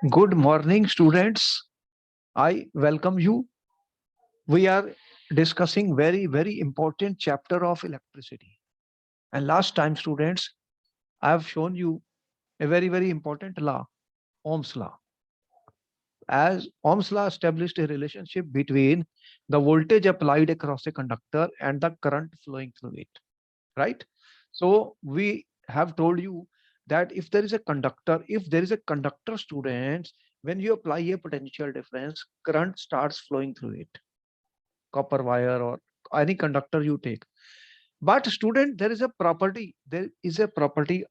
Good morning, students. I welcome you. We are discussing very important chapter of electricity. And last time, students, I have shown you a very important law, Ohm's law. As Ohm's law established a relationship between the voltage applied across a conductor and the current flowing through it, right? So we have told you that if there is a conductor, students, when you apply a potential difference, current starts flowing through it, copper wire or any conductor you take. But student, there is a property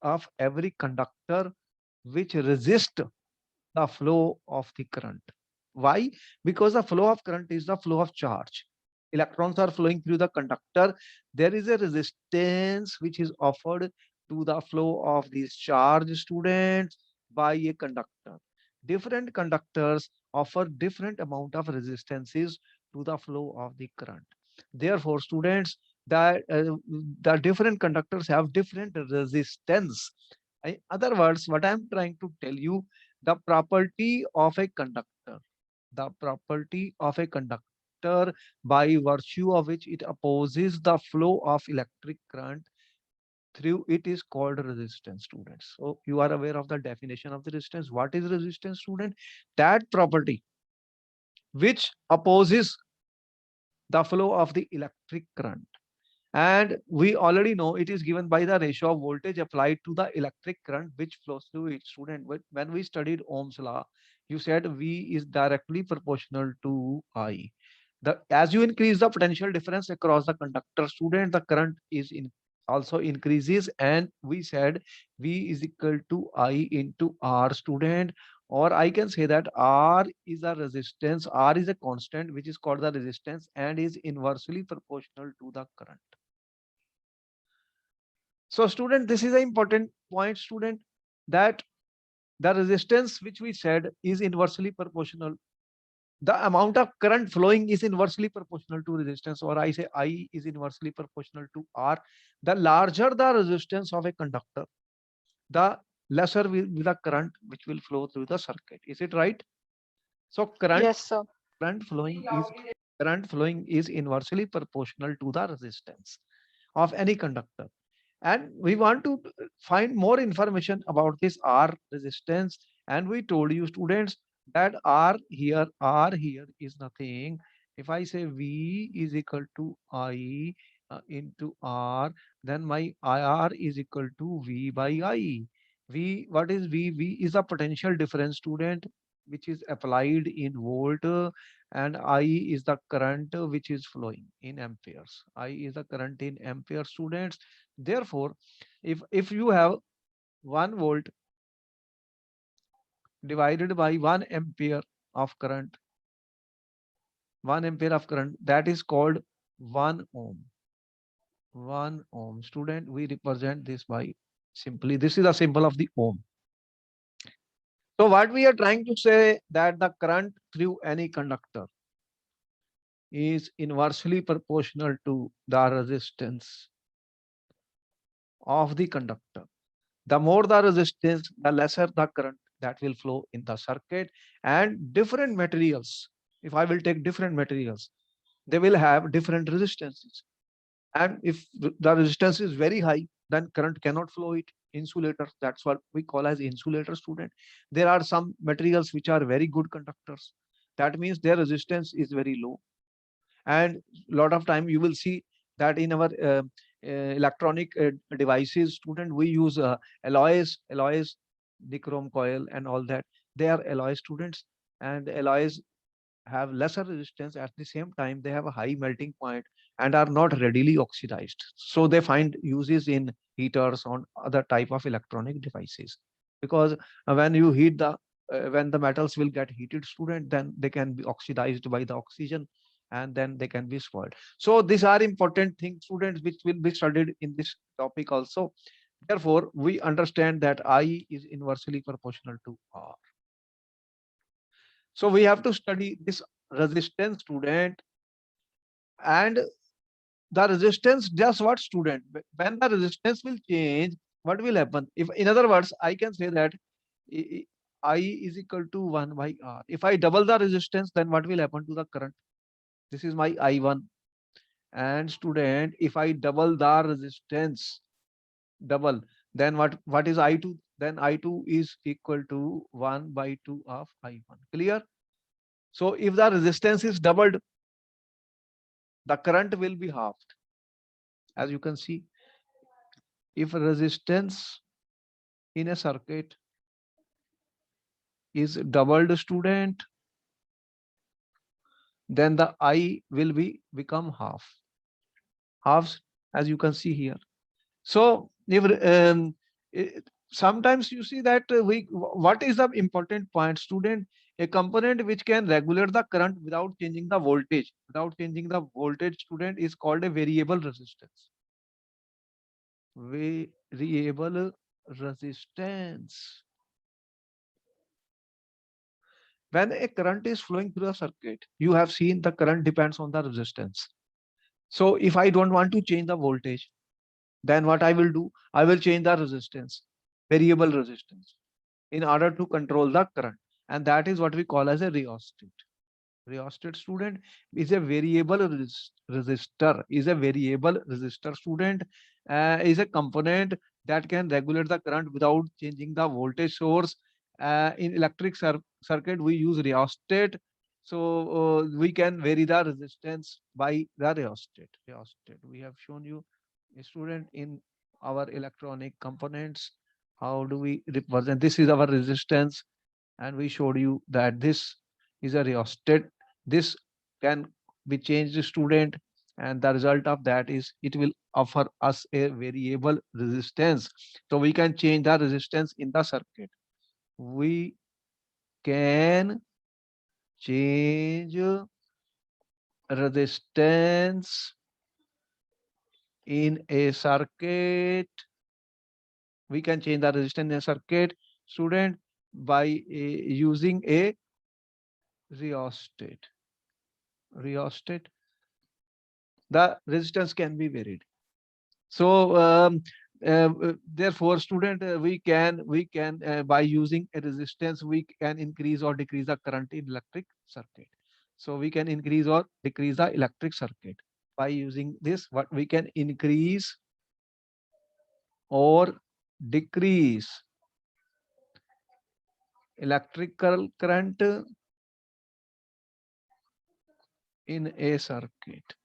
of every conductor which resist the flow of the current. Why? Because the flow of current is the flow of charge. Electrons are flowing through the conductor. There is a resistance which is offered to the flow of these charge, students, by a conductor. Different conductors offer different amount of resistances to the flow of the current. Therefore, students, the different conductors have different resistance. In other words, what I'm trying to tell you, the property of a conductor, the property of a conductor by virtue of which it opposes the flow of electric current through it is called resistance, students. So you are aware of the definition of the resistance. What is resistance, student? That property which opposes the flow of the electric current. And we already know it is given by the ratio of voltage applied to the electric current which flows through it. Student, when we studied Ohm's law, you said V is directly proportional to I. As you increase the potential difference across the conductor, student, the current is in also increases, and we said V is equal to I into R, student. Or I can say that R is a resistance, R is a constant which is called the resistance and is inversely proportional to the current. So student, this is an important point, student, that the resistance which we said is inversely proportional. The amount of current flowing is inversely proportional to resistance, or I say I is inversely proportional to R. The larger the resistance of a conductor, the lesser will be the current which will flow through the circuit. Is it right? So Yes, sir. current flowing is current flowing is inversely proportional to the resistance of any conductor. And we want to find more information about this R resistance. And we told you, students, that R here is nothing. If I say V is equal to I into R, then my IR is equal to V by I. What is V? V is a potential difference, student, which is applied in volt, and I is the current which is flowing in amperes. I is the current in amperes, students. Therefore, if you have 1 volt divided by 1 ampere of current, 1 ampere of current, that is called 1 ohm. 1 ohm. Student, we represent this by simply, this is a symbol of the ohm. So what we are trying to say, that the current through any conductor is inversely proportional to the resistance of the conductor. The more the resistance, the lesser the current that will flow in the circuit. And different materials, if I will take different materials, they will have different resistances. And if the resistance is very high, then current cannot flow it. Insulators, that's what we call as insulator, student. There are some materials which are very good conductors. That means their resistance is very low. And a lot of time you will see that in our electronic devices, student, we use alloys, nichrome coil and all that. They are alloy, students, and alloys have lesser resistance. At the same time, they have a high melting point and are not readily oxidized, so they find uses in heaters on other type of electronic devices. Because when you heat the when the metals will get heated, student, then they can be oxidized by the oxygen, and then they can be spoiled. So these are important things, students, which will be studied in this topic also. Therefore, we understand that I is inversely proportional to R. So we have to study this resistance, student. And the resistance, just what, student? When the resistance will change, what will happen? If, in other words, I can say that I is equal to 1 by R. If I double the resistance, then what will happen to the current? This is my I1. And student, if I double the resistance, double, then what is I2? Then I2 is equal to 1 by 2 of I1. Clear? So if the resistance is doubled, the current will be halved. As you can see, if resistance in a circuit is doubled, student, then the I will become halves, as you can see here. So if sometimes you see that what is the important point, student? A component which can regulate the current without changing the voltage. Without changing the voltage, student, is called a variable resistance. Variable resistance. When a current is flowing through a circuit, you have seen the current depends on the resistance. So if I don't want to change the voltage, then what I will do? I will change the resistance, variable resistance, in order to control the current. And that is what we call as a rheostat. Rheostat, student, is a variable resistor, student, is a component that can regulate the current without changing the voltage source. In electric circuit, we use rheostat. So we can vary the resistance by the rheostat. We have shown you, a student, in our electronic components. How do we represent? This is our resistance, and we showed you that this is a rheostat. This can be changed, student, and the result of that is it will offer us a variable resistance. So we can change the resistance in the circuit. We can change resistance in a circuit. We can change the resistance in a circuit, student, by using a rheostat. The resistance can be varied. So therefore, student, we can by using a resistance, we can increase or decrease the current in electric circuit. So we can increase or decrease the electric circuit by using this. What we can increase or decrease electrical current in a circuit.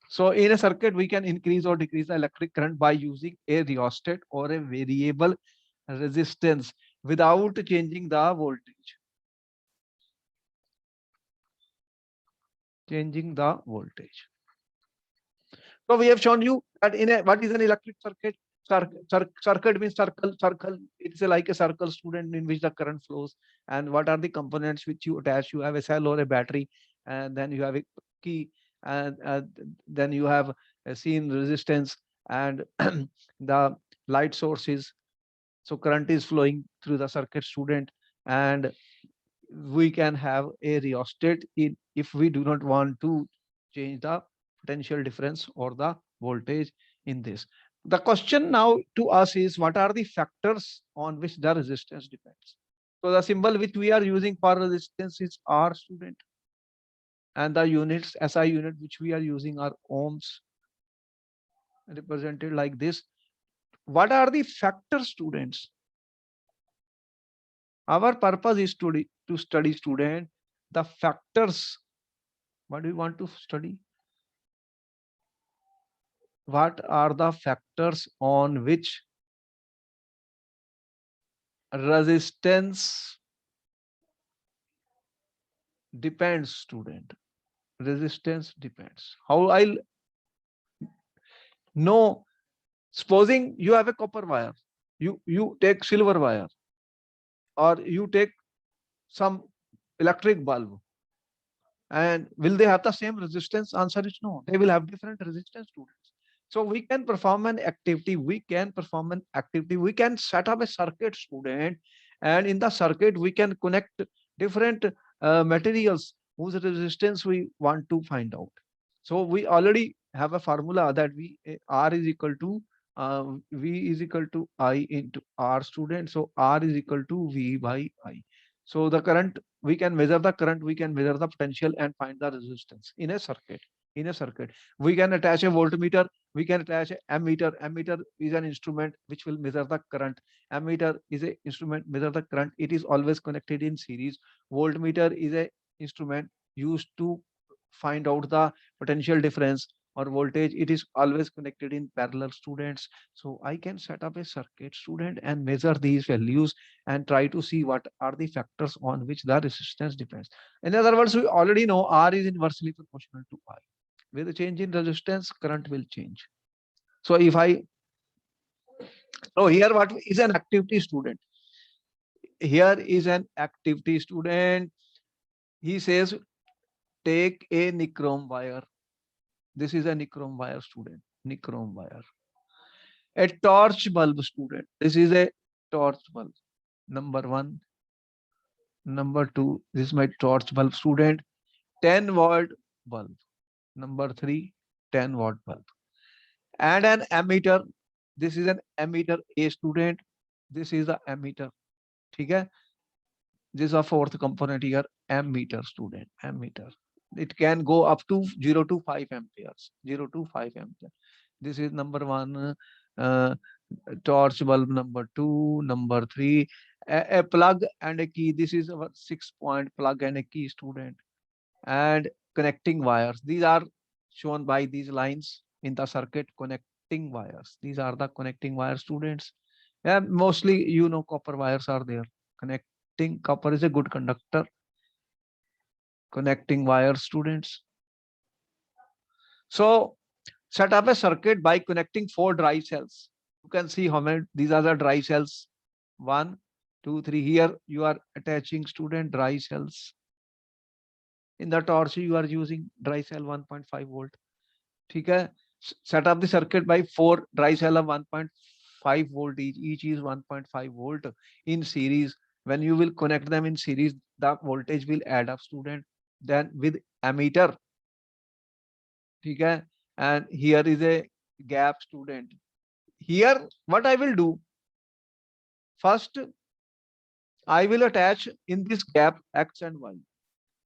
So in a circuit, we can increase or decrease the electric current by using a rheostat or a variable resistance without changing the voltage. So we have shown you that what is an electric circuit? Circuit means circle. It's like a circle, student, in which the current flows. And what are the components which you attach? You have a cell or a battery, and then you have a key, and then you have a seen resistance and the light sources. So current is flowing through the circuit, student, and we can have a rheostat if we do not want to change the potential difference or the voltage in this. The question now to us is, what are the factors on which the resistance depends? So the symbol which we are using for resistance is R, student, and the units, SI unit, which we are using are ohms, represented like this. What are the factors, students? Our purpose is to study, student, the factors. What do we want to study? What are the factors on which resistance depends, student? Resistance depends. How I'll know? Supposing you have a copper wire, you take silver wire, or you take some electric bulb, and will they have the same resistance? Answer is no. They will have different resistance, students. So we can perform an activity. We can set up a circuit, student, and in the circuit we can connect different materials whose resistance we want to find out. So we already have a formula that R is equal to V is equal to I into R, student. So R is equal to V by I. So the current, we can measure the current, we can measure the potential and find the resistance in a circuit. In a circuit, we can attach a voltmeter, we can attach a ammeter. Ammeter is an instrument which will measure the current. Ammeter is a instrument measure the current. It is always connected in series. Voltmeter is a instrument used to find out the potential difference or voltage. It is always connected in parallel, students. So I can set up a circuit, student, and measure these values and try to see what are the factors on which the resistance depends. In other words, we already know R is inversely proportional to I. With a change in resistance, current will change. So if I, so here what is an activity, student? Here is an activity, student. He says take a nichrome wire. This is a nichrome wire, student. Nichrome wire. A torch bulb, student. This is a torch bulb. Number one. Number two, this is my torch bulb, student. 10-watt bulb. Number three, 10-watt bulb. And an ammeter. This is an ammeter, a student. This is the ammeter. Okay? This is a fourth component here, ammeter, student. Ammeter. It can go up to 0 to 5 amperes. 0 to 5 amperes. This is number one. Uh, Torch bulb. Number two. Number three, a plug and a key. This is our 6-point plug and a key, student. And connecting wires. These are shown by these lines in the circuit. Connecting wires. These are the connecting wires, students. And mostly, you know, copper wires are there. Connecting copper is a good conductor. Connecting wires, students. So set up a circuit by connecting 4 dry cells. You can see how many, these are the dry cells. 1, 2, 3. Here you are attaching, student, dry cells. In the torch, you are using dry cell 1.5 volt. Okay. Set up the circuit by 4 dry cell of 1.5 volt each. Each is 1.5 volt in series. When you will connect them in series, the voltage will add up, student. Then with ammeter. Okay. And here is a gap, student. Here, what I will do, first, I will attach in this gap X and Y.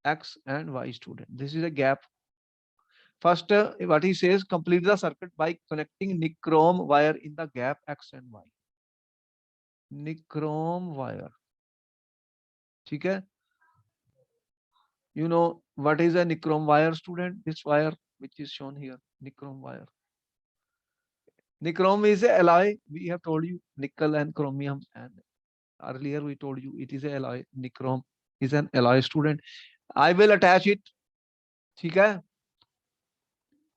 X and Y, student. This is a gap. First, what he says, complete the circuit by connecting nichrome wire in the gap X and Y. Nichrome wire. Okay. You know what is a nichrome wire, student? This wire which is shown here, nichrome wire. Nichrome is a alloy. We have told you nickel and chromium, and earlier we told you it is a alloy. Nichrome is an alloy, student. I will attach it. Okay.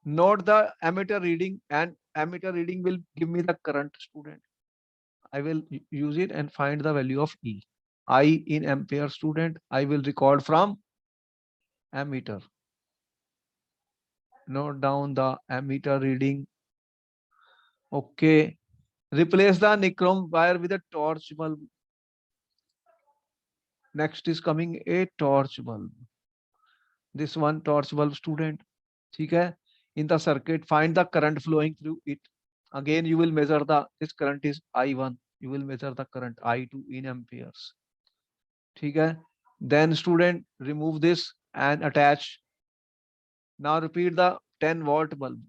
Note the ammeter reading, and ammeter reading will give me the current, student. I will use it and find the value of E. I in ampere, student. I will record from ammeter. Note down the ammeter reading. Okay. Replace the nichrome wire with a torch bulb. Next is coming a torch bulb. This one torch bulb, student. Okay. In the circuit, find the current flowing through it. Again, you will measure the, this current is I1. You will measure the current I2 in amperes. Okay. Then, student, remove this and attach. Now repeat the 10-watt bulb.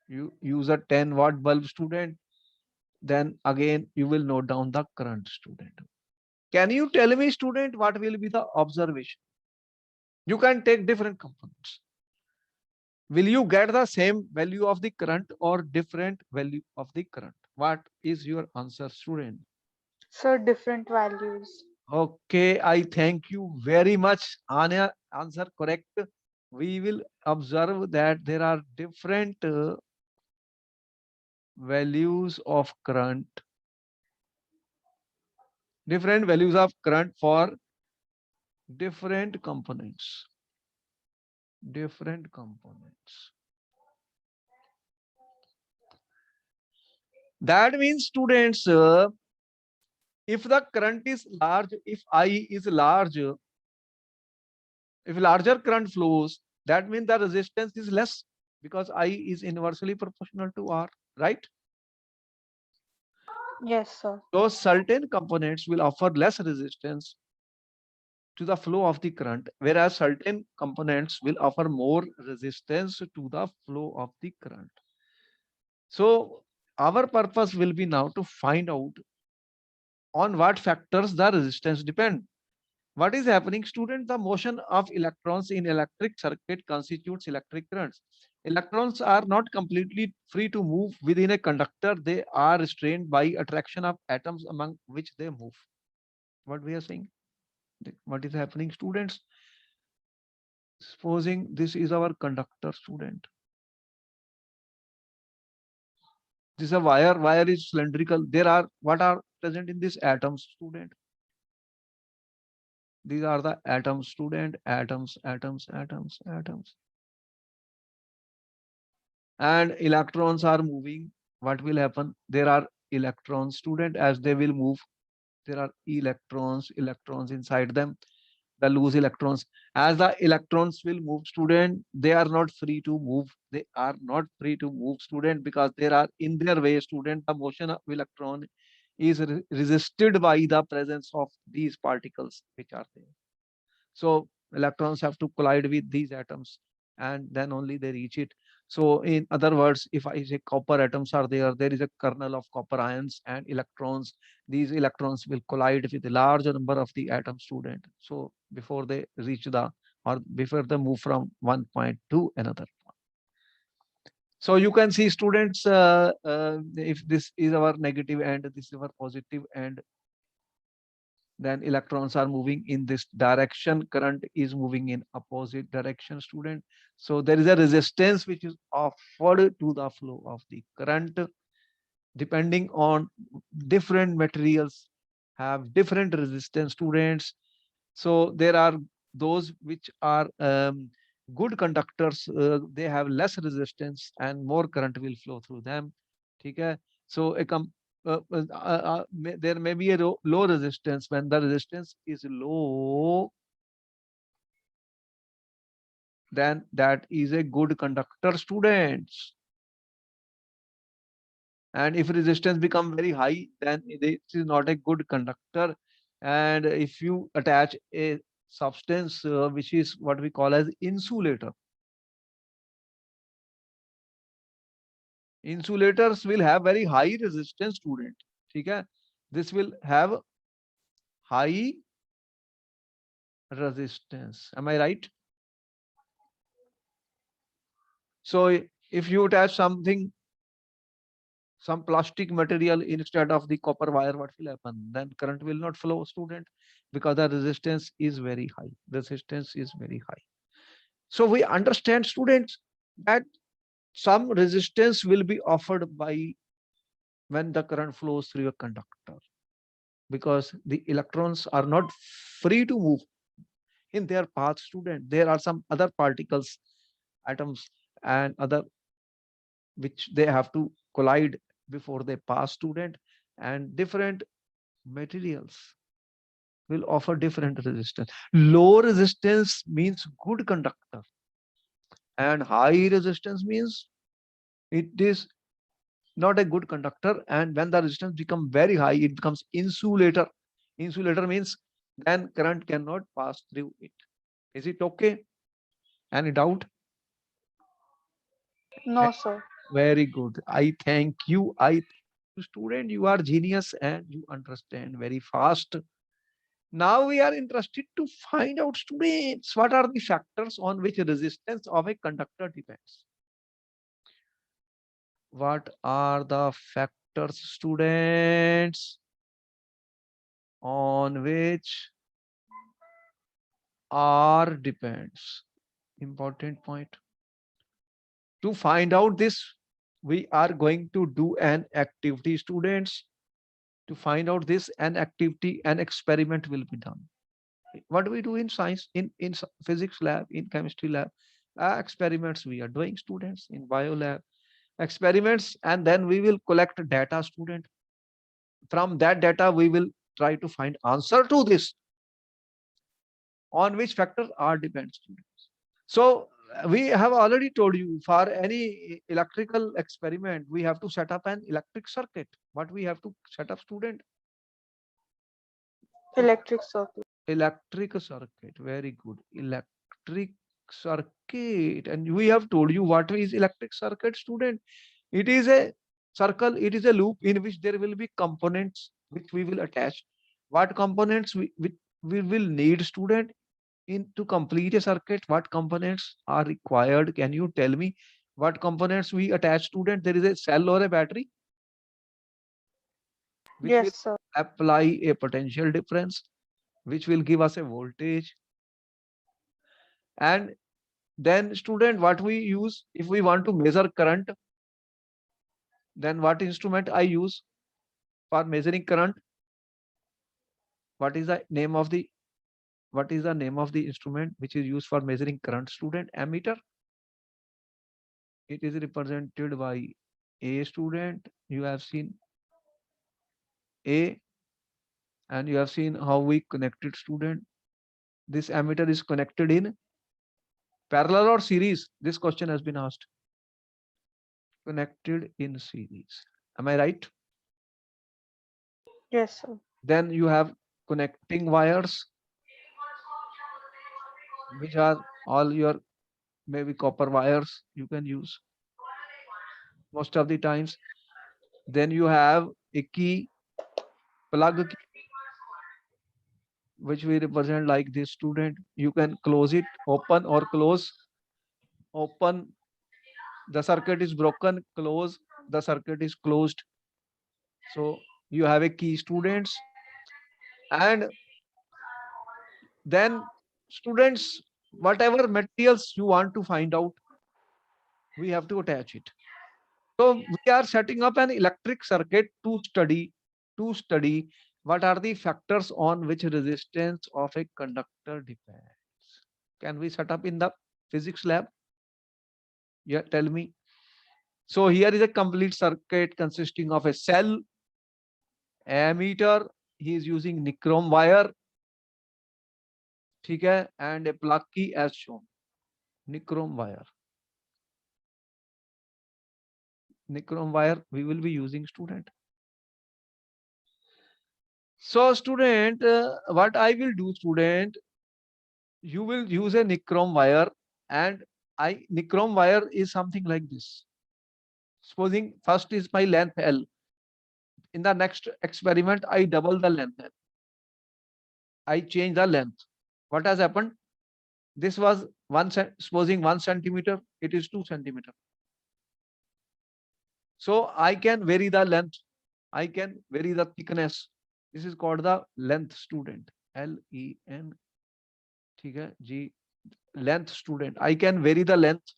You use a 10-watt bulb, student. Then again, you will note down the current, student. Can you tell me, student, what will be the observation? You can take different components. Will you get the same value of the current or different value of the current? What is your answer, student? So different values. Okay, I thank you very much. Anya, answer correct. We will observe that there are different values of current, different values of current for different components. Different components. That means, students, if the current is large, if I is large, if larger current flows, that means the resistance is less. because I is inversely proportional to R, right? Yes, sir. Those certain components will offer less resistance to the flow of the current, whereas certain components will offer more resistance to the flow of the current. So our purpose will be now to find out on what factors the resistance depend. What is happening, student? The motion of electrons in electric circuit constitutes electric currents. Electrons are not completely free to move within a conductor. They are restrained by attraction of atoms among which they move. What we are saying? What is happening, students? Supposing this is our conductor, student. This is a wire. Wire is cylindrical. There are what are present in this atoms, student? These are the atoms, student. Atoms, atoms, atoms, atoms. And electrons are moving. What will happen? There are electrons, student. As they will move, there are electrons inside them, the loose electrons. As the electrons will move, student, they are not free to move. They are not free to move, student, because there are in their way, student. The motion of electron is resisted by the presence of these particles which are there. So electrons have to collide with these atoms, and then only they reach it. So in other words, if I say copper atoms are there, there is a kernel of copper ions and electrons. These electrons will collide with a large number of the atom, student. So before they reach the, or before they move from one point to another. So you can see, students, if this is our negative end, this is our positive end, then electrons are moving in this direction, current is moving in opposite direction, student. So there is a resistance which is offered to the flow of the current, depending on different materials have different resistance, students. So there are those which are good conductors, they have less resistance and more current will flow through them. Okay. So there may be a low resistance. When the resistance is low, then that is a good conductor, students. And if resistance become very high, then it is not a good conductor. And if you attach a substance which is what we call as insulator, insulators will have very high resistance, student. Okay. This will have high resistance. Am I right? So if you attach something, some plastic material instead of the copper wire, what will happen? Then current will not flow, student, because the resistance is very high. Resistance is very high. So we understand, students, that some resistance will be offered by when the current flows through a conductor, because the electrons are not free to move in their path, student. There are some other particles, atoms, and other which they have to collide before they pass, student. And different materials will offer different resistance. Low resistance means good conductor, and high resistance means it is not a good conductor. And when the resistance becomes very high, it becomes insulator. Insulator means then current cannot pass through it. Is it okay? Any doubt? Eh, No, sir. very good. I thank you. Student, you are genius and you understand very fast. Now we are interested to find out, students, what are the factors on which resistance of a conductor depends. What are the factors, students, on which R depends? Important point. To find out this, we are going to do an activity, students. To find out this, an activity, an experiment will be done. What do we do in science, in physics lab, in chemistry lab? Experiments we are doing, students, in bio lab. Experiments, and then we will collect data, student. From that data, we will try to find answer to this, on which factor R depends, students. So We have already told you, for any electrical experiment, we have to set up an electric circuit. What we have to set up, student? Electric circuit. Electric circuit. Very good. Electric circuit. And we have told you what is electric circuit, student. It is a circle, it is a loop in which there will be components which we will attach. What components we will need, student, in to complete a circuit? What components are required? Can you tell me what components we attach, student? There is a cell or a battery which will Yes, sir. apply a potential difference, which will give us a voltage. And then, student, what we use if we want to measure current, then what instrument I use for measuring current? What is the name of the instrument which is used for measuring current, student? Ammeter. It is represented by a, student. You have seen a, and you have seen how we connected, student. This ammeter is connected in parallel or series. This question has been asked. Connected in series. Am I right? Yes, sir. Then you have connecting wires, which are all your maybe copper wires you can use most of the times. Then you have a key, plug key, which we represent like this, student. You can close it, open or close. Open, the circuit is broken. Close, the circuit is closed. So you have a key, students. And then, students, whatever materials you want to find out, we have to attach it. So we are setting up an electric circuit to study what are the factors on which resistance of a conductor depends. Can we set up in the physics lab? Yeah, tell me. So here is a complete circuit consisting of a cell, ammeter. He is using nichrome wire, okay, and a plug key as shown. Nichrome wire. Nichrome wire we will be using, student. So, student, what I will do, student, you will use a nichrome wire, and nichrome wire is something like this. Supposing first is my length L. In the next experiment, I double the length L. I change the length. What has happened? This was supposing 1 centimeter, it is 2 centimeter. So I can vary the length. I can vary the thickness. This is called the length, student. LEN. G, length, student. I can vary the length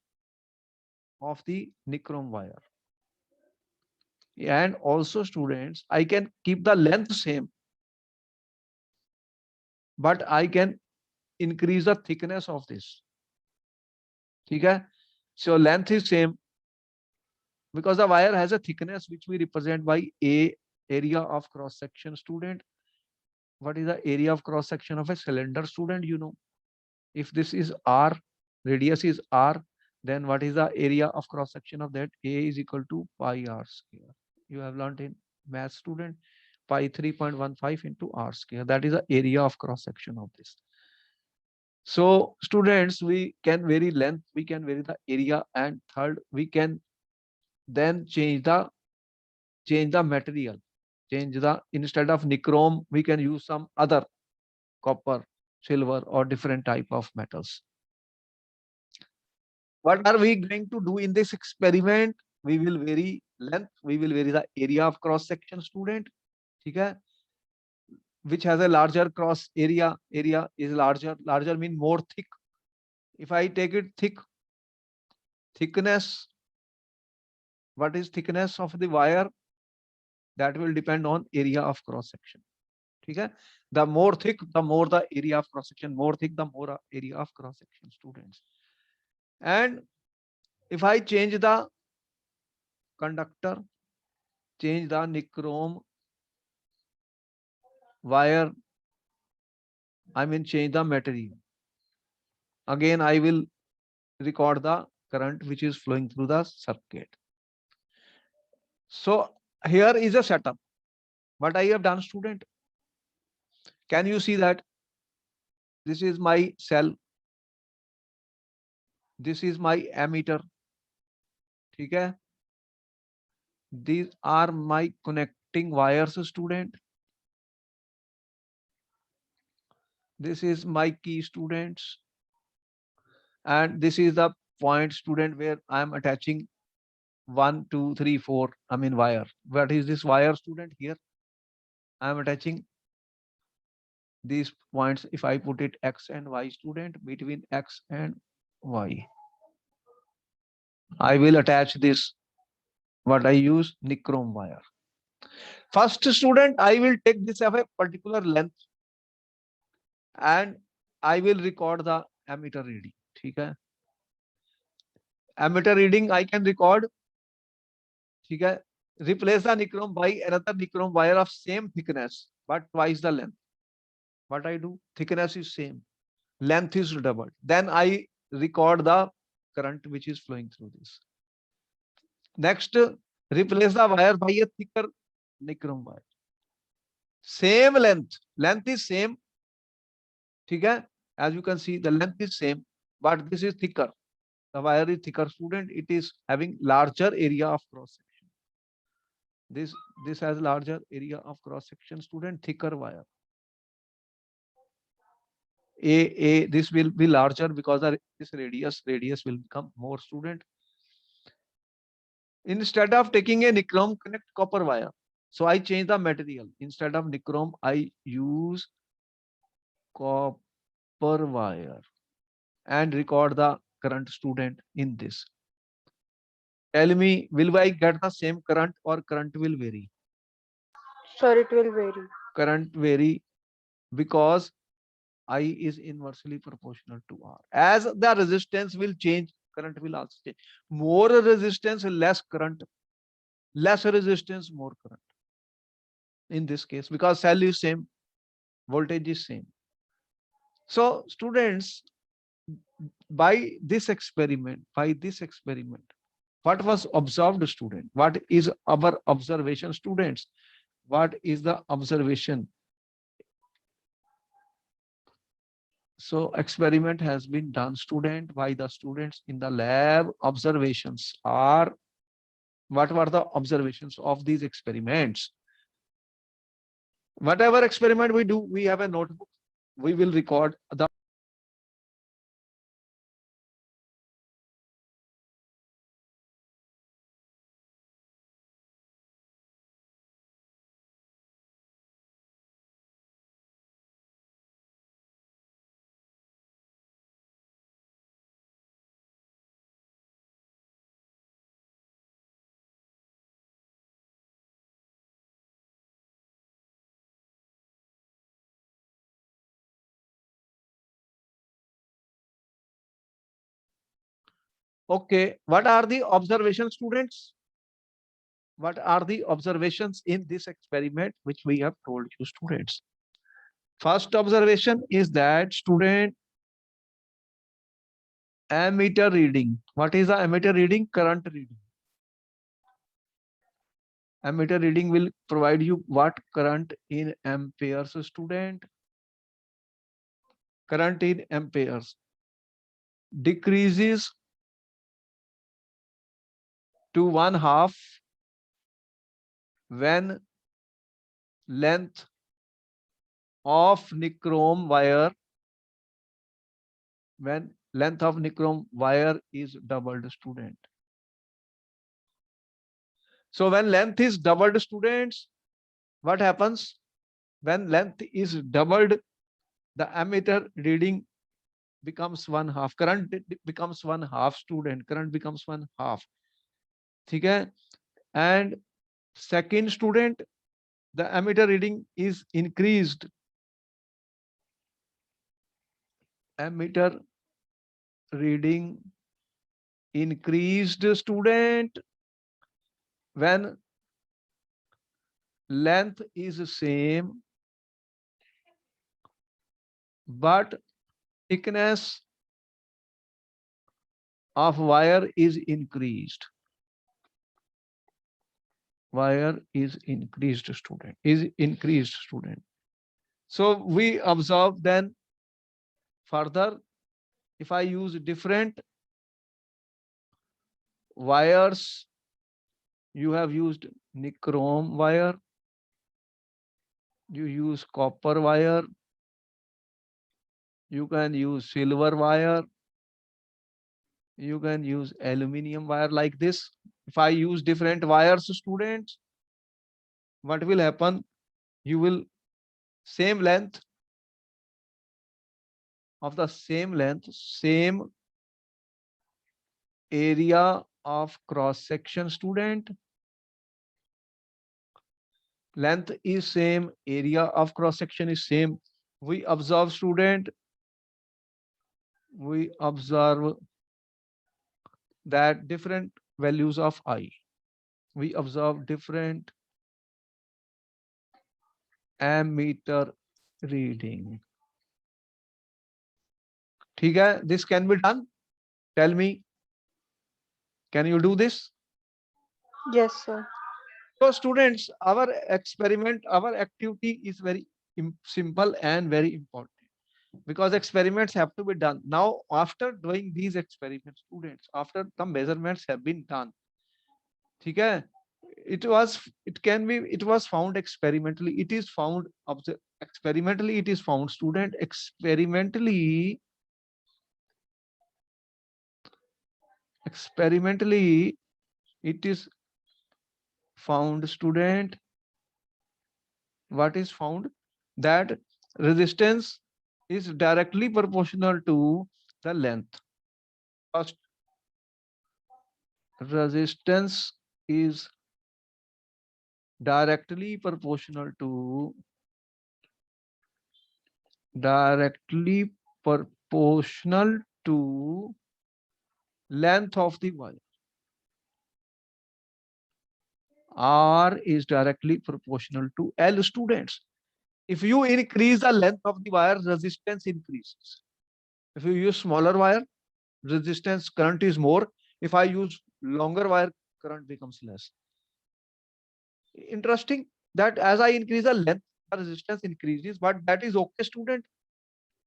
of the nichrome wire. And also, students, I can keep the length same, but I can increase the thickness of this. Okay? So length is same because the wire has a thickness which we represent by A, area of cross section, student. What is the area of cross section of a cylinder, student? You know, if this is R, radius is R, then what is the area of cross section of that? A is equal to pi R square. You have learned in math, student. Pi 3.15 into R square. That is the area of cross section of this. So, students, we can vary length, we can vary the area, and third, we can then change the material. Instead of nichrome, we can use some other copper, silver, or different type of metals. What are we going to do in this experiment? We will vary length, we will vary the area of cross section, student. Okay? Which has a larger cross area. Area is larger. Larger mean more thick. If I take it thick, thickness, what is thickness of the wire? That will depend on area of cross section. Okay? The more thick, the more the area of cross section. More thick, the more area of cross section, students. And if I change the conductor, change the nichrome wire, I mean change the material. Again, I will record the current which is flowing through the circuit. So here is a setup. What I have done, student, can you see that this is my cell, this is my ammeter, okay? These are my connecting wires, student. This is my key, students, and this is the point, student, where I am attaching 1, 2, 3, 4. I mean wire. What is this wire, student? Here I am attaching these points. If I put it X and Y, student, between X and Y, I will attach this. What I use, nichrome wire. First, student, I will take this of a particular length and I will record the ammeter reading. Okay? Ammeter reading I can record. Okay? Replace the nichrome by another nichrome wire of same thickness but twice the length. What I do? Thickness is same, length is doubled. Then I record the current which is flowing through this. Next, replace the wire by a thicker nichrome wire. Same length is same. Okay? As you can see, the length is same, but this is thicker. The wire is thicker, student. It is having larger area of cross section. This has larger area of cross section, student. Thicker wire. This will be larger because this radius will become more, student. Instead of taking a nichrome connect copper wire, so I change the material. Instead of nichrome, I use copper wire and record the current, student, in this. Tell me, will I get the same current or current will vary? Sir, it will vary. Current vary because I is inversely proportional to R. As the resistance will change, current will also change. More resistance, less current. Less resistance, more current. In this case, because cell is same, voltage is same. So students, by this experiment, what was observed, student? What is our observation, students? What is the observation? So experiment has been done, student, by the students in the lab. Observations are, what were the observations of these experiments? Whatever experiment we do, we have a notebook. We will record the okay. What are the observations, students? What are the observations in this experiment which we have told you, students? First observation is that, student, ammeter reading. What is the ammeter reading? Current reading. Ammeter reading will provide you what? Current in amperes, student. Current in amperes decreases to 1/2 when length of nichrome wire is doubled, student. So when length is doubled, students, what happens? When length is doubled, the ammeter reading becomes 1/2. Current becomes 1/2, student. Current becomes 1/2. Okay? And second, student, the ammeter reading is increased. Ammeter reading increased, student, when length is same but thickness of wire is increased. Wire is increased, student, is increased, student. So we observe then further, if I use different wires, you have used nichrome wire, you use copper wire, you can use silver wire, you can use aluminum wire like this. If I use different wires, students, what will happen? You will same length of the same length, same area of cross section, student. Length is same, area of cross section is same. We observe, student, we observe that different values of I. We observe different ammeter reading. ठीक है? This can be done. Tell me, can you do this? Yes, sir. So students, our experiment, our activity is very simple and very important, because experiments have to be done. Now, after doing these experiments, students, after the measurements have been done, ठीक है? It was found experimentally. It is found experimentally. It is found, student, experimentally. Experimentally, it is found, student. What is found? That resistance is directly proportional to the length. First, resistance is directly proportional to length of the wire. R is directly proportional to L, students. If you increase the length of the wire, resistance increases. If you use smaller wire, resistance current is more. If I use longer wire, current becomes less. Interesting that as I increase the length, the resistance increases, but that is okay, student.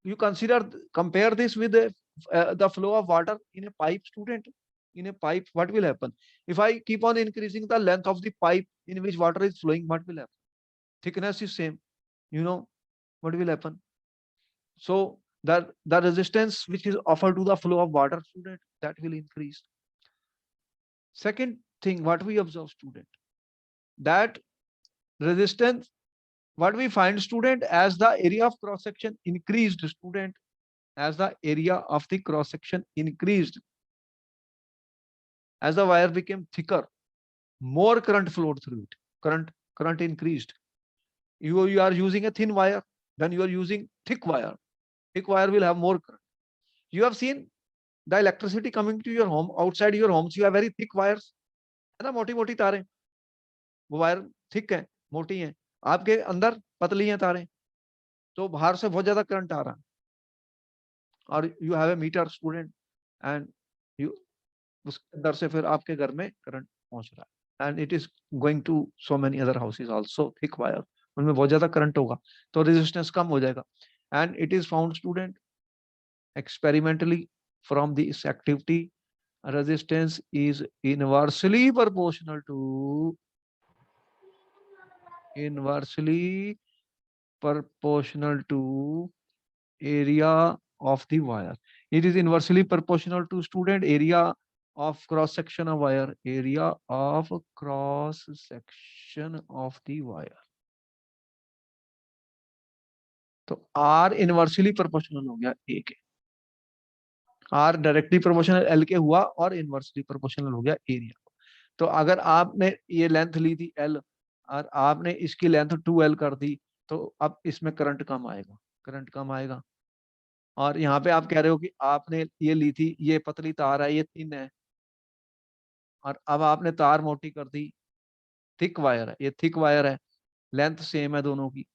You compare this with the flow of water in a pipe, student. In a pipe, what will happen? If I keep on increasing the length of the pipe in which water is flowing, what will happen? Thickness is same. You know what will happen? So the resistance which is offered to the flow of water, student, that will increase. Second thing, what we observe, student, that resistance, what we find, student, as the area of cross section increased, student, as the area of the cross section increased, as the wire became thicker, more current flowed through it. Current increased. You are using a thin wire, then you are using thick wire. Thick wire will have more current. You have seen the electricity coming to your home. Outside your homes, you have very thick wires, है ना, मोटी मोटी तारें. वो wire thick है, मोटी है. आपके अंदर पतली हैं तारें, तो बाहर से बहुत ज्यादा करंट आ रहा है. और you have a meter, student, and you उसके अंदर से फिर आपके घर में करंट पहुंच रहा है, and it is going to so many other houses also. Thick wire, उनमें बहुत ज्यादा करंट होगा, तो रेजिस्टेंस कम हो जाएगा. And it is found, student, experimentally from this activity, resistance is inversely proportional to area of the wire. It is inversely proportional to, student, area of cross section of wire. Area of cross section of the wire. तो R inversely proportional हो गया A के. R directly proportional L के हुआ और inversely proportional हो गया area. तो अगर आपने ये लेंथ ली थी L और आपने इसकी लेंथ 2L कर दी, तो अब इसमें करंट कम आएगा, करंट कम आएगा. और यहाँ पे आप कह रहे हो कि आपने ये ली थी, ये पतली तार है, ये थिन है, और अब आपने तार मोटी कर दी, थिक वायर है, ये थिक वायर है, लेंथ सेम है दोनों की.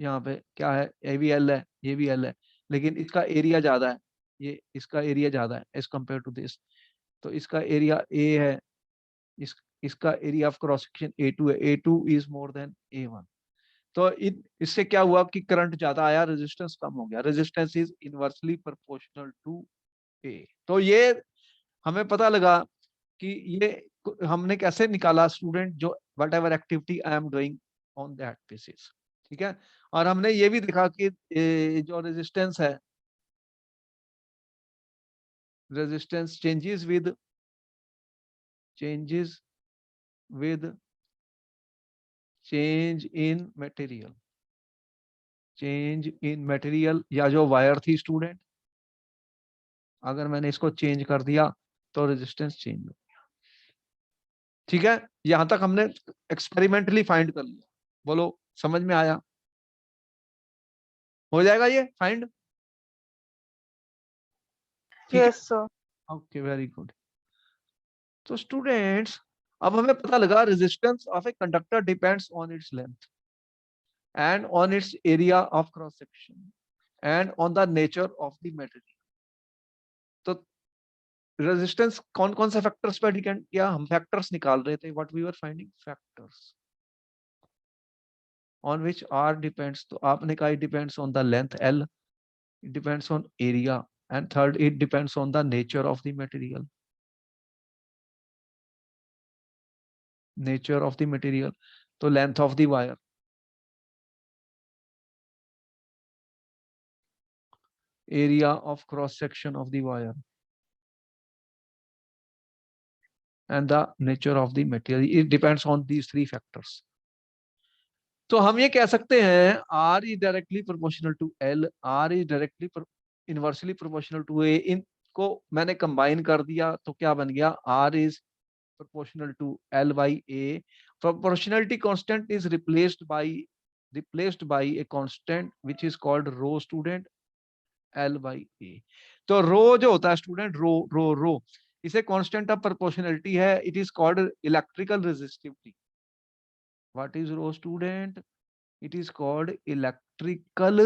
यहाँ पे क्या है, ये भी L है, ये भी L है, लेकिन इसका एरिया ज्यादा है. ये इसका एरिया ज्यादा है एज कम्पेयर टू दिस, तो इसका एरिया ए है, इसका area of cross section A2 है, A2 is more than A1। तो इससे क्या हुआ कि करंट ज्यादा आया, रेजिस्टेंस कम हो गया, resistance is inversely proportional to A. तो ये हमें पता लगा कि ये हमने कैसे निकाला स्टूडेंट, जो what ever activity I am doing on that basis, ठीक है। और हमने ये भी देखा कि जो रेजिस्टेंस है, resistance changes with change in material, change in material, या जो वायर थी स्टूडेंट, अगर मैंने इसको चेंज कर दिया तो रेजिस्टेंस चेंज हो गया, ठीक है। यहां तक हमने एक्सपेरिमेंटली फाइंड कर लिया, बोलो समझ में आया? हो जाएगा ये फाइंड, ठीक है। Yes, sir. Okay, very good. तो स्टूडेंट्स, अब हमें पता लगा resistance of a conductor depends on its length and on it's area of cross section and on the nature of the material. तो रेजिस्टेंस कौन कौन से फैक्टर्स पर डिपेंड किया, हम फैक्टर्स निकाल रहे थे, what we were finding, factors on which are depends. तो आपने कहा it depends on the length L, it depends on area, and third it depends on the nature of the material, nature of the material, तो length of the wire, area of cross section of the wire, and the nature of the material, it depends on these three factors। तो हम ये कह सकते हैं R is directly proportional to L, R is directly inversely proportional to A, इनको मैंने combine कर दिया तो क्या बन गया, R is proportional to L by A। Proportionality constant is replaced by a constant which is called rho, student, L by A। तो रो जो होता है स्टूडेंट, रो इसे कांस्टेंट ऑफ प्रोपोर्शनलिटी है, it is called electrical resistivity. What is rho student? It is called electrical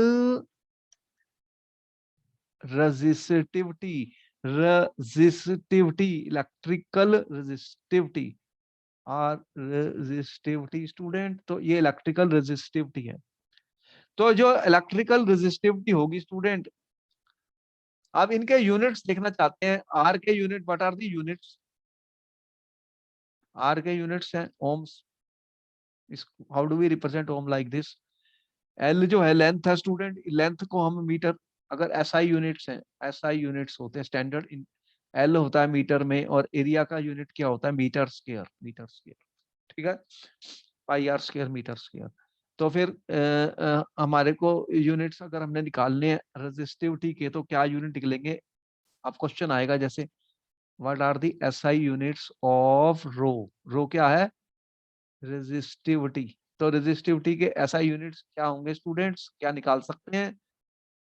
resistivity, electrical resistivity और resistivity student, तो ये electrical resistivity है। तो जो इलेक्ट्रिकल रेजिस्टिविटी होगी स्टूडेंट, अब इनके यूनिट्स देखना चाहते हैं, आर के unit, what are the units, R के यूनिट्स हैं ohms. How do we represent ohm, like this. L जो है लेंथ है स्टूडेंट, लेंथ को हम मीटर, अगर एसआई यूनिट्स हैं, एसआई यूनिट्स होते हैं स्टैंडर्ड इन, एल होता है मीटर में, और एरिया का यूनिट क्या होता है, मीटर स्क्वायर, ठीक है, पाई आर स्क्वायर मीटर स्क्वायर। तो फिर हमारे को यूनिट्स अगर हमने निकालने हैं रेजिस्टिविटी के, तो क्या यूनिट निकलेंगे, अब क्वेश्चन आएगा जैसे what are the SI units of rho, rho क्या है, रेजिस्टिविटी। तो रेजिस्टिविटी के एसआई यूनिट्स क्या होंगे स्टूडेंट्स, क्या निकाल सकते हैं,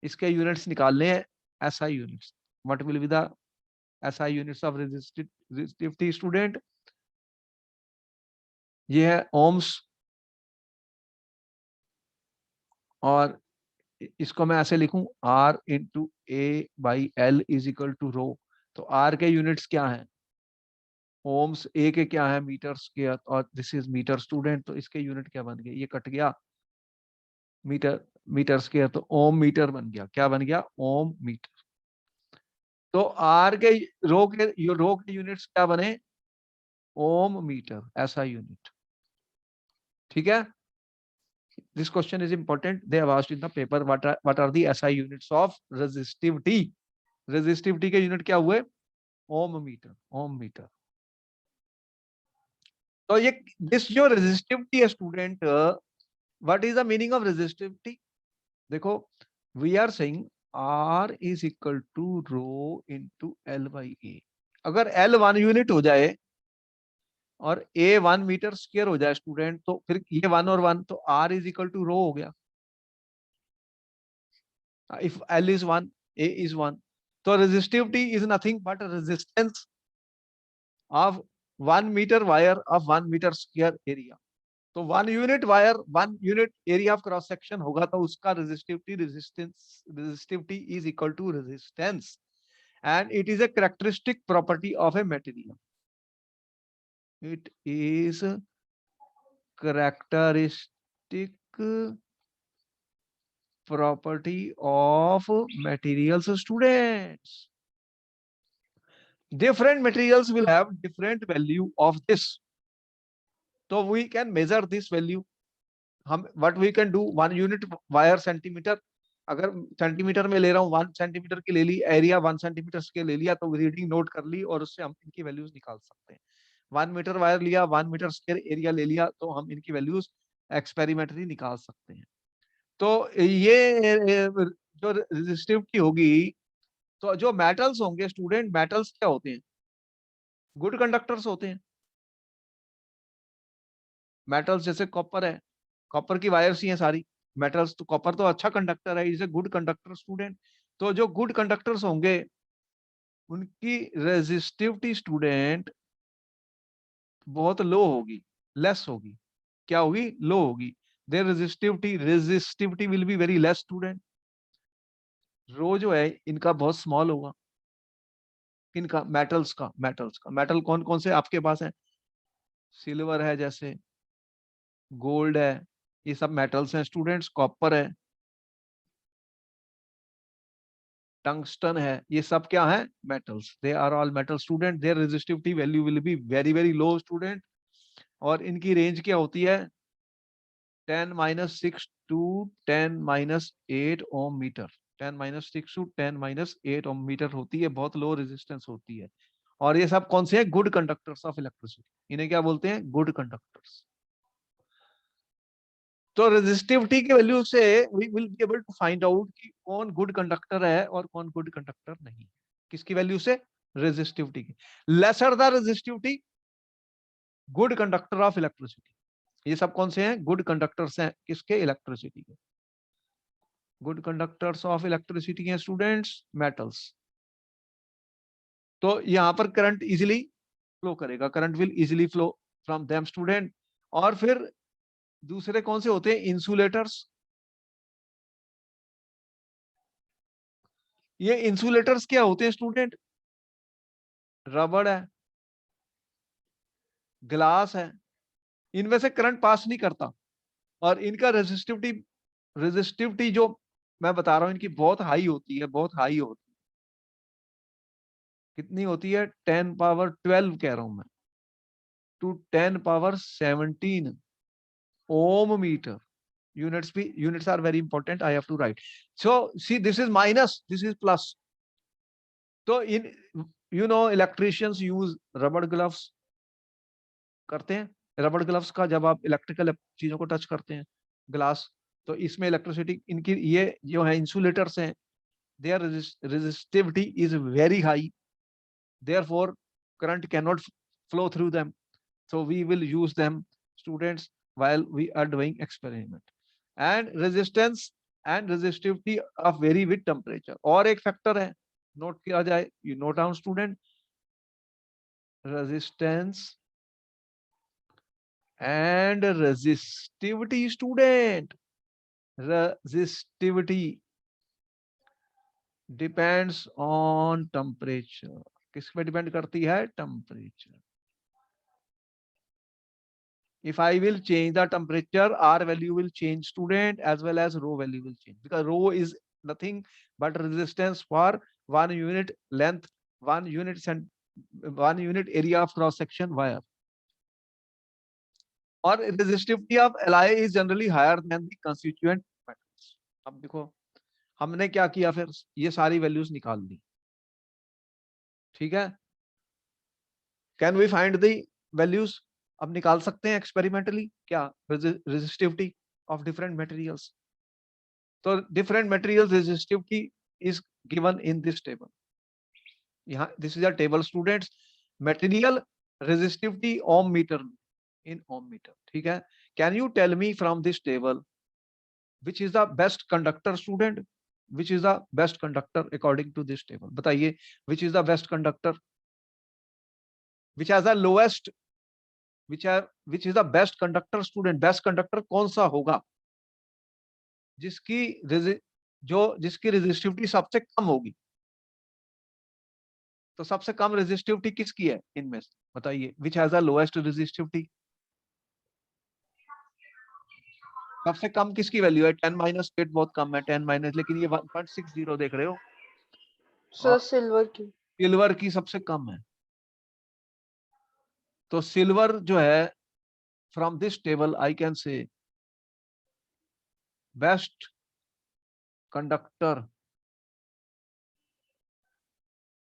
इसके यूनिट्स निकालने हैं, SI units. What will be the SI units of resistivity student, ये है ओम्स, और इसको मैं ऐसे लिखूं, R into A by L is equal to rho. तो R के यूनिट्स क्या हैं, ओम्स, ए के क्या है, मीटर स्क्वायर, और दिस इज मीटर स्टूडेंट, तो इसके यूनिट क्या बन गए, ये कट गया, मीटर मीटर स्क्वायर, तो ओम मीटर बन गया, क्या बन गया, ओम मीटर। तो आर के रो के यूनिट्स क्या बने, ओम मीटर, ऐसा यूनिट, ठीक है। This question is important, they have asked in the paper what are the SI units of resistivity. Resistivity के यूनिट क्या हुए, ओम मीटर, ओम मीटर। तो ये दिस जो रेजिस्टिविटी है student, what is the meaning of resistivity, देखो we are saying R is equal to rho into L by A. अगर L 1 unit हो जाए और A 1 मीटर स्क्वायर हो जाए स्टूडेंट, तो फिर ये 1 और 1, तो R is equal to rho हो गया। If L is 1, A is 1, तो resistivity is nothing but resistance of 1 metre wire of 1 metre square area. तो 1 unit wire 1 unit area of cross section होगा, तो उसका resistivity is equal to resistance and it is a characteristic property of a material. It is a characteristic property of materials, students. Different materials will have different value of this. So we can measure this value. हम what we can do, 1 unit wire centimeter, अगर centimetre में ले रहा हूँ 1 centimetre की ले ली, area 1 centimetre के ले लिया, तो रीडिंग नोट कर ली और उससे हम इनकी वैल्यूज निकाल सकते हैं। 1 मीटर वायर लिया, 1 मीटर स्क्वायर एरिया ले लिया, तो हम इनकी वैल्यूज एक्सपेरिमेंटली निकाल सकते हैं। तो ये जो रेजिस्टिविटी होगी, तो जो मेटल्स होंगे स्टूडेंट, मेटल्स क्या होते हैं? गुड कंडक्टर्स होते हैं। मेटल्स जैसे कॉपर है, कॉपर की वायर्स ही हैं सारी मेटल्स, तो कॉपर तो अच्छा कंडक्टर है, is a good conductor student. तो जो गुड कंडक्टर्स होंगे उनकी रेजिस्टिविटी स्टूडेंट बहुत लो होगी, लेस होगी। क्या होगी? लो होगी। Their resistivity will be very less student. Rho जो है इनका बहुत स्मॉल होगा। इनका मेटल कौन कौन से आपके पास है? सिल्वर है, जैसे गोल्ड है, ये सब मेटल्स हैं स्टूडेंट्स। कॉपर है, टंगस्टन है, ये सब क्या है? Metals. They are all metal student. Their resistivity value will be very very low student. और इनकी रेंज क्या होती है? 10-6 to 10-8 ohm metre. 10-6 to 10-8 ohm metre होती है, बहुत लो रेजिस्टेंस होती है। और ये सब कौन से हैं? Good conductors of electricity. इन्हें क्या बोलते हैं? Good conductors. तो रेजिस्टिविटी के वैल्यू से we will be able to find out कि कौन गुड कंडक्टर है और कौन गुड कंडक्टर नहीं। किसकी वैल्यू से? रेजिस्टिविटी की। Lesser the resistivity, good conductor of electricity. ये सब कौन से हैं? गुड कंडक्टर्स हैं। किसके? इलेक्ट्रिसिटी के। गुड कंडक्टर्स ऑफ इलेक्ट्रिसिटी हैं स्टूडेंट्स, मेटल्स। तो यहां पर करंट इजिली फ्लो करेगा, current will easily flow from them student. और फिर दूसरे कौन से होते हैं? इंसुलेटर्स। ये इंसुलेटर्स क्या होते हैं स्टूडेंट? रबड़ है, ग्लास है, इनमें से करंट पास नहीं करता। और इनका रेजिस्टिविटी जो मैं बता रहा हूं इनकी बहुत हाई होती है, बहुत हाई होती है। कितनी होती है? 10 पावर 12 कह रहा हूं मैं, to 10 power 17 ohm metre. units are very important, I have to write. So see, this is minus, this is plus. So in, electricians use rubber gloves करते हैं। रबड़ ग्लव्स का जब आप इलेक्ट्रिकल चीजों को टच करते हैं, ग्लास, तो इसमें इलेक्ट्रिसिटी, इनकी ये जो है इंसुलेटर्स हैं, their resistivity is very high, therefore current can not flow through them. So we will use them students while we are doing experiment. And resistance and resistivity of vary with temperature। और एक factor है, note किया जाए, you note down student, resistance and resistivity student। resistivity depends on temperature। किस पे depend करती है? Temperature. If I will change the temperature, R value will change student, as well as rho value will change, because rho is nothing but resistance for 1 unit length, 1 unit area of cross section wire. Or resistivity of Li is generally higher than the constituent metals। अब देखो हमने क्या किया, फिर ये सारी values निकाल ली, ठीक है। Can we find the values? अब निकाल सकते हैं एक्सपेरिमेंटली क्या रेजिस्टिविटी ऑफ डिफरेंट मटेरियल्स। तो different materials resistivity is given in this table. यहाँ this is a table students, material resistivity ohm meter, in ohm meter, ठीक है। Can you tell me from this table which is the best conductor student? Which is the best conductor according to this table? बताइए, which is the best conductor, which has the lowest, which is the best conductor student? Best conductor कौन सा होगा? जिसकी resistivity सबसे कम होगी। तो सबसे कम resistivity किसकी है इनमें से, बताइए, which has the lowest resistivity? सबसे कम किसकी वैल्यू है? 10 - 8 बहुत कम है, 10 लेकिन ये 1.60 देख रहे हो, सर और सिल्वर की। सिल्वर की सबसे कम है। तो सिल्वर जो है, from this table I can say best conductor,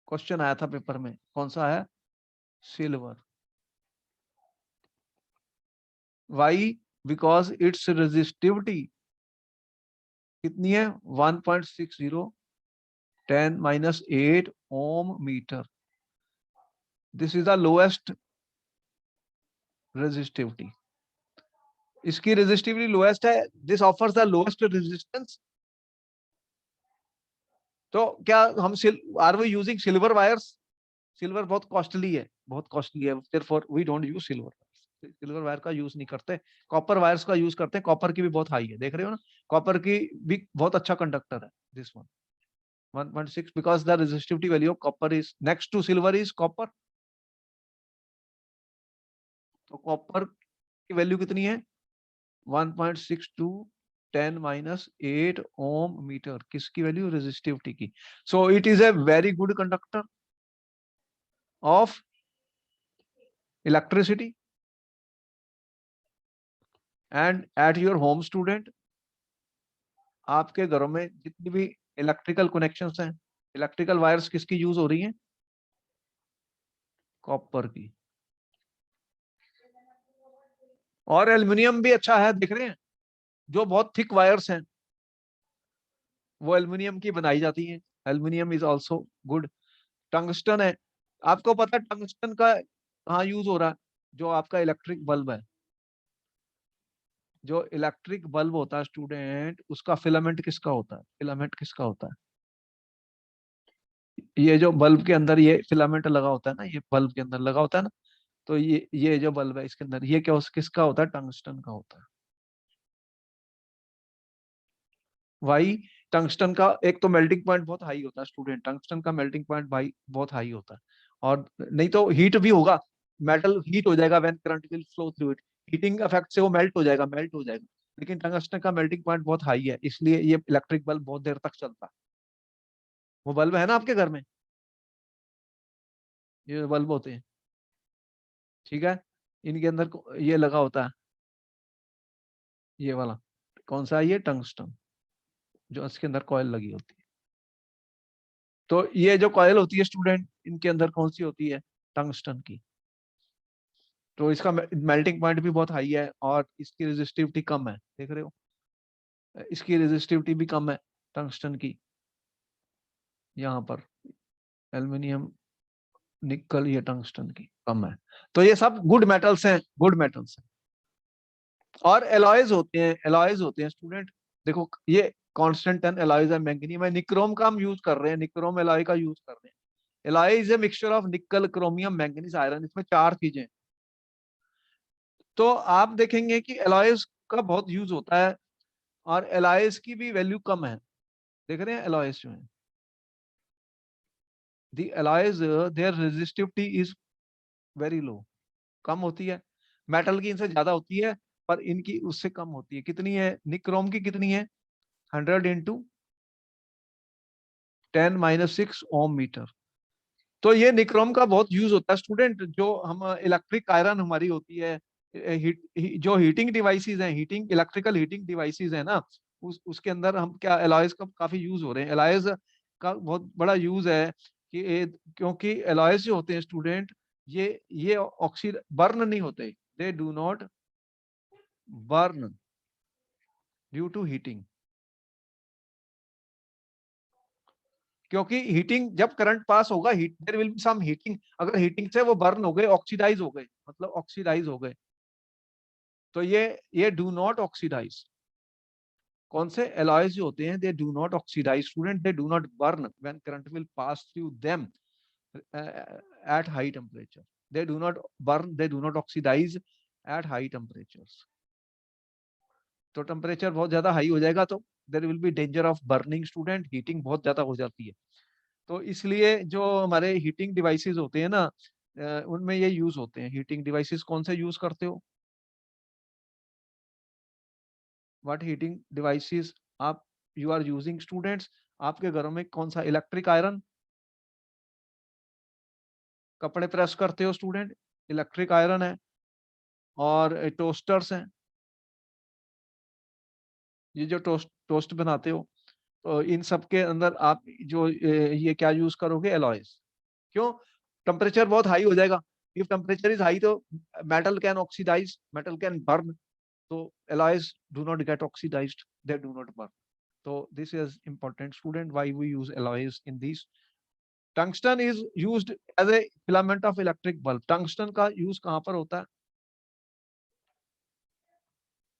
question आया था पेपर में, कौन सा है? Silver. Why? Because its resistivity कितनी है? 1.60, 10 - 8 ohm meter. This is the lowest resistivity, इसकी रेजिस्टिविटी लोएस्ट है, this offers the lowest resistance. तो क्या हम are we using silver wires? Silver बहुत कॉस्टली है, बहुत कॉस्टली है, therefore we don't use silver. Silver wire का यूज नहीं करते, कॉपर वायर्स का यूज करते हैं। कॉपर की भी बहुत हाई है, देख रहे हो ना, कॉपर की भी बहुत अच्छा कंडक्टर है this one, 1.6, because the resistivity value of copper is next to silver is copper. तो कॉपर की वैल्यू कितनी है? 1.62, 10 - 8 ओम मीटर, किसकी वैल्यू? रेजिस्टिविटी की। So it is a very good conductor of electricity. And at your home student, आपके घरों में जितनी भी इलेक्ट्रिकल कनेक्शंस हैं, इलेक्ट्रिकल वायर्स किसकी यूज हो रही हैं? कॉपर की। और एल्युमिनियम भी अच्छा है, देख रहे हैं, जो बहुत थिक वायर्स हैं वो एल्युमिनियम की बनाई जाती हैं। Aluminium is also good. Tungsten है, आपको पता है टंगस्टन का कहाँ यूज हो रहा है? जो आपका इलेक्ट्रिक बल्ब है, जो इलेक्ट्रिक बल्ब होता है स्टूडेंट, उसका फिलामेंट किसका होता है? फिलामेंट किसका होता है? ये जो बल्ब के अंदर ये फिलामेंट लगा होता है ना, ये बल्ब के अंदर लगा होता है ना, तो ये जो बल्ब है इसके अंदर ये क्या किसका होता है? टंगस्टन का होता है। वाई? टंगस्टन का एक तो मेल्टिंग पॉइंट बहुत हाई होता है स्टूडेंट, टंगस्टन का मेल्टिंग पॉइंट भाई बहुत हाई होता है, और नहीं तो हीट भी होगा, मेटल हीट हो जाएगा when current will flow through it, heating effect से वो मेल्ट हो जाएगा। लेकिन टंगस्टन का मेल्टिंग पॉइंट बहुत हाई है, इसलिए ये इलेक्ट्रिक बल्ब बहुत देर तक चलता है। वो बल्ब है ना आपके घर में, ये बल्ब होते हैं, ठीक है, इनके अंदर ये लगा होता है, ये वाला कौन सा है? ये टंगस्टन, जो इसके अंदर कॉयल लगी होती है। तो ये जो कॉयल होती है स्टूडेंट, इनके अंदर कौन सी होती है? टंगस्टन की। तो इसका मेल्टिंग पॉइंट भी बहुत हाई है, और इसकी रेजिस्टिविटी कम है, देख रहे हो, इसकी रेजिस्टिविटी भी कम है टंगस्टन की। यहाँ पर एल्युमिनियम, निकल, ये टंगस्टन की कम है। तो ये सब गुड मेटल्स हैं, गुड मेटल्स हैं। और एलॉयज होते हैं, एलॉयज होते हैं स्टूडेंट, देखो ये कांस्टेंट एलॉयज है, मैंगनीज है, निक्रोम का हम यूज कर रहे हैं, निक्रोम एलॉय का यूज कर रहे हैं। Alloy is a mixture of निकल, क्रोमियम, मैंगनीज, आयरन, इसमें चार चीजें। तो आप देखेंगे कि एलॉयज का बहुत यूज होता है, और एलॉयज की भी वैल्यू कम है, देख रहे हैं एलॉयज जो है, the alloys their resistivity is very low, कम होती है। मेटल की इनसे ज्यादा होती है, पर इनकी उससे कम होती है। कितनी है? निक्रोम की कितनी है? 100 × 10 - 6 ओम मीटर। तो ये निक्रोम का बहुत यूज होता है स्टूडेंट, जो हम इलेक्ट्रिक आयरन हमारी होती है, जो हीटिंग डिवाइसेस हैं, हीटिंग इलेक्ट्रिकल हीटिंग डिवाइसेस है ना, उसके अंदर हम क्या एलॉयज का काफी यूज हो रहे हैं। एलॉयज का बहुत बड़ा यूज है कि क्योंकि एलॉयज जो होते हैं स्टूडेंट, ये ऑक्सीड बर्न नहीं होते, they do not burn due to heating. क्योंकि हीटिंग, जब करंट पास होगा, heat there will be some heating, अगर हीटिंग से वो बर्न हो गए, ऑक्सीडाइज हो गए, मतलब ऑक्सीडाइज हो गए, तो ये डू नॉट ऑक्सीडाइज। कौन से एलॉयज जो होते हैं, they do not oxidise student, they do not burn when current will pass through them at high temperature, they do not burn, they do not oxidise at high temperatures. तो temperature बहुत ज्यादा high हो जाएगा तो there will be danger of burning student, heating बहुत ज्यादा हो जाती है। तो इसलिए जो हमारे हीटिंग डिवाइसेस होते हैं ना, उनमें ये यूज होते हैं। हीटिंग डिवाइसेस कौन से यूज करते हो? व्हाट हीटिंग डिवाइसेस आप यू आर यूजिंग स्टूडेंट्स? आपके घरों में कौन सा? इलेक्ट्रिक आयरन, कपड़े प्रेस करते हो स्टूडेंट, इलेक्ट्रिक आयरन है, और टोस्टर्स हैं। ये जो टोस्ट बनाते हो, तो इन सब के अंदर आप जो ये क्या यूज करोगे? एलॉयज। क्यों? टेम्परेचर बहुत हाई हो जाएगा। इफ टेम्परेचर इज हाई तो metal can oxidise, metal can burn. तो alloys do not get oxidized, they do not burn. So this is important student, why we use alloys in these. Tungsten is used as a filament of electric bulb. Tungsten का use कहाँ पर होता है?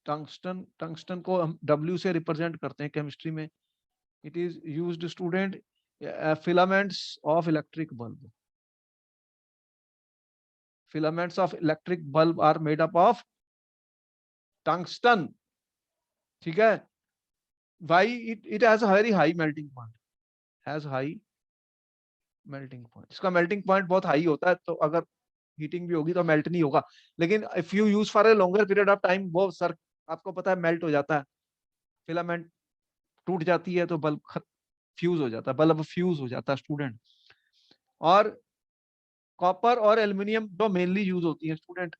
Tungsten को हम W से represent करते हैं केमिस्ट्री में। It is used student filaments of electric bulb. Filaments of electric bulb are made up of tungsten. ठीक है? Why it has a very high melting point, has high melting point. इसका melting point बहुत high होता है, तो अगर heating भी होगी तो मेल्ट नहीं होगा। लेकिन if you use for a longer period of time, वो सर आपको पता है मेल्ट हो जाता है, फिलामेंट टूट जाती है, तो बल्ब फ्यूज हो जाता है, बल्ब फ्यूज हो जाता है स्टूडेंट। और कॉपर और एल्यूमिनियम जो मेनली यूज होती है स्टूडेंट,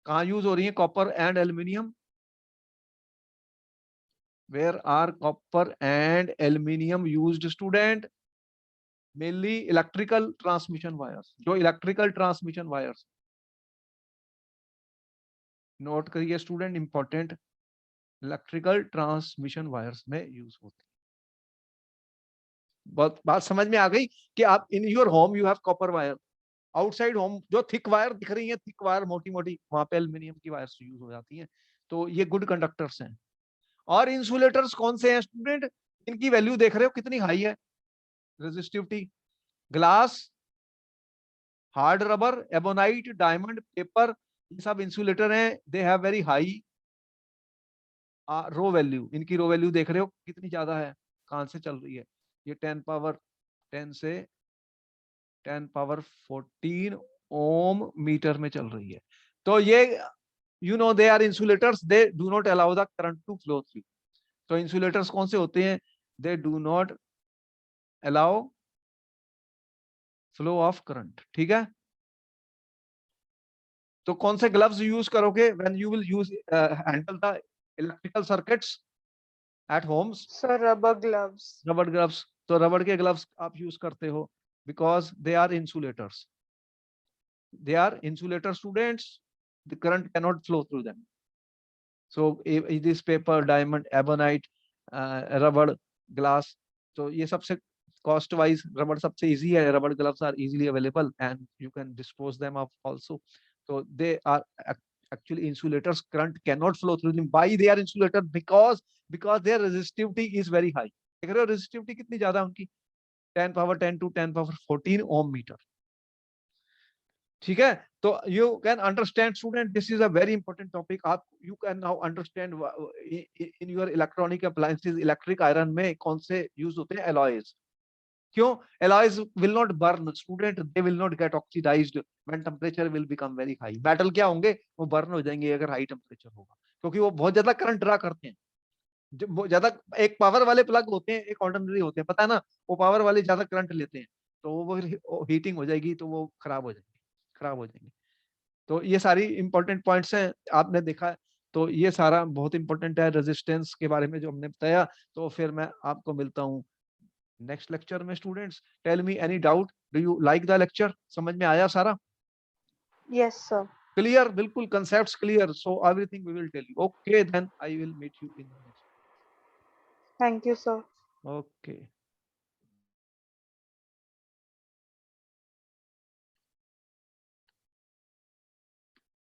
कहाँ यूज हो रही है copper and aluminium? Where are copper and aluminium used student? Mainly electrical transmission wires. जो इलेक्ट्रिकल ट्रांसमिशन वायर्स, नोट करिए student, important, electrical transmission wires में यूज होती है। बहुत बात समझ में आ गई कि आप in your home you have copper wire, outside home जो थिक वायर दिख रही है, थिक वायर मोटी मोटी, वहां पे एल्यूमिनियम की वायर्स यूज हो जाती हैं। तो ये गुड कंडक्टर्स हैं। और इंसुलेटर्स कौन से हैं स्टूडेंट? इनकी वैल्यू देख रहे हो कितनी हाई है, resistivity. Glass, hard rubber, ebonite, diamond, paper, ये सब इंसुलेटर हैं। They have very high rho value. इनकी रो वैल्यू देख रहे हो कितनी ज्यादा है, कहां से चल रही है? ये 10 से 10 पावर 14 ओम मीटर में चल रही है। तो ये they are insulators, they do not allow the current to flow through. तो इंसुलेटर्स कौन से होते हैं? They do not allow flow of current. ठीक है? तो कौन से ग्लव्स यूज करोगे when you will use handle the electrical circuits at homes? Sir, rubber gloves. रबड़ ग्लव्स। तो रबड़ के ग्लव्स आप यूज करते हो because they are insulators. They are insulator students. The current cannot flow through them. So this paper, diamond, ebonite, rubber, glass. So ये सबसे cost wise rubber सबसे easy है. Rubber gloves are easily available and you can dispose them of also. So they are actually insulators. Current cannot flow through them. Why they are insulator? Because their resistivity is very high. देख रहे हो resistivity कितनी ज्यादा है उनकी? 10 power 10 to 10 power 14 ohm meter. ठीक है? तो you can understand student, this is a very important topic. आप you can now understand in your electronic appliances, electric iron में कौन से यूज होते हैं? एलॉयज। क्यों? Alloys will not burn student, they will not get oxidized when temperature will become very high. Metal क्या होंगे? वो बर्न हो जाएंगे अगर हाई टेंपरेचर होगा, क्योंकि वो बहुत ज्यादा करंट ड्रा करते हैं। ज्यादा, एक पावर वाले प्लग होते हैं, एक ऑर्डिनरी होते हैं, पता है ना? वो पावर वाले ज्यादा करंट लेते हैं, तो वो हीटिंग हो जाएगी, तो वो खराब हो जाएंगे, खराब हो जाएंगे। तो ये सारी इंपॉर्टेंट पॉइंट्स हैं, आपने देखा है। तो ये सारा बहुत इंपॉर्टेंट है रेजिस्टेंस के बारे में जो हमने बताया। तो फिर मैं आपको मिलता हूँ नेक्स्ट लेक्चर में students. Tell me any doubt, do you like the lecture? समझ में आया सारा? Yes, sir. क्लियर? बिल्कुल concepts clear? So everything we will tell you. Okay then I will meet you in next. Thank you, sir. Okay.